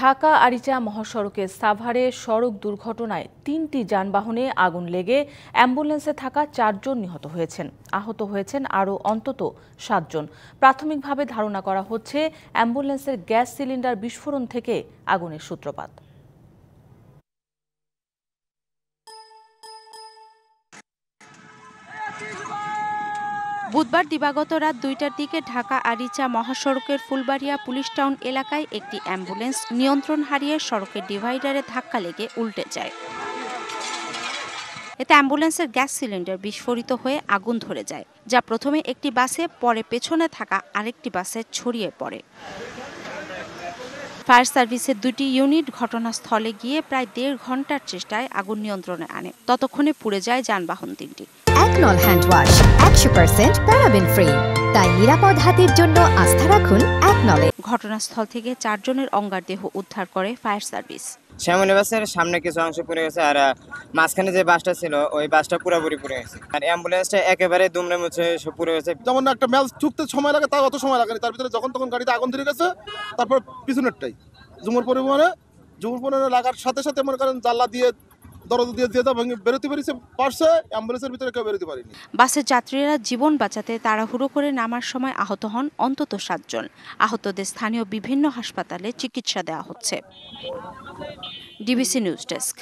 ঢাকা আরিচা মহাসড়কের সাভারে সড়ক দুর্ঘটনায় ৩টি যানবাহনে আগুন লেগে অ্যাম্বুলেন্সে থাকা ৪ জন নিহত হয়েছেন। আহত হয়েছেন আরও অন্তত ৭ জন। প্রাথমিকভাবে ধারণা করা হচ্ছে অ্যাম্বুলেন্সের গ্যাস সিলিন্ডার বিস্ফোরণ থেকে আগুনের সূত্রপাত। বুধবার দিবাগত রাত ২টার দিকে ঢাকা আরিচা মহাসড়কের ফুলবাড়িয়া পুলিশ টাউন এলাকায় একটি অ্যাম্বুলেন্স নিয়ন্ত্রণ হারিয়ে সড়কের ডিভাইডারে ধাক্কা লেগে উল্টে যায়। এতে অ্যাম্বুলেন্সের গ্যাস সিলিন্ডার বিস্ফোরিত হয়ে আগুন ধরে যায়, যা প্রথমে একটি বাসে, পরে পেছনে থাকা আরেকটি বাসে ছড়িয়ে পড়ে। ফায়ার সার্ভিসের ২টি ইউনিট ঘটনাস্থলে গিয়ে প্রায় ১.৫ ঘন্টার চেষ্টায় আগুন নিয়ন্ত্রণে আনে। ততক্ষণে পুড়ে যায় যানবাহন ৩টি। একনল হ্যান্ড ওয়াশ ১০০% প্যারাবেন ফ্রি, তাই নিরাপদ হাতের জন্য আস্থা রাখুন একনলে। ঘটনাস্থল থেকে ৪ জনের অঙ্গারদেহ উদ্ধার করে ফায়ার সার্ভিস। শ্যামলী বাসের সামনে কিছু অংশ পুড়ে গেছে, আর মাঝখানে যে বাসটা ছিল ওই বাসটা পুরোপুরি পুড়ে গেছে, আর অ্যাম্বুলেন্সটা একেবারে দুমড়ে মুছে সব পুড়ে গেছে। যেমন একটা ম্যাচ ঠুকতে সময় লাগে, তার অত সময় লাগেনি, তার ভিতরে যখন তখন গাড়িতে আগুন ধরে গেছে। তারপর পিছনেরটাই ঝুমুর পরিবহনে লাগার সাথে সাথে মনে করেন জানলা দিয়ে দরজা দিয়ে ভেঙে বেরোতে পারছে, অ্যাম্বুলেন্সের ভিতরে কেউ বেরোতে পারেনি। বাসের যাত্রীরা জীবন বাঁচাতে তাড়াহুড়ো করে নামার সময় আহত হন অন্তত ৭ জন। আহতদের স্থানীয় বিভিন্ন হাসপাতালে চিকিৎসা দেওয়া হচ্ছে। DBC news desk.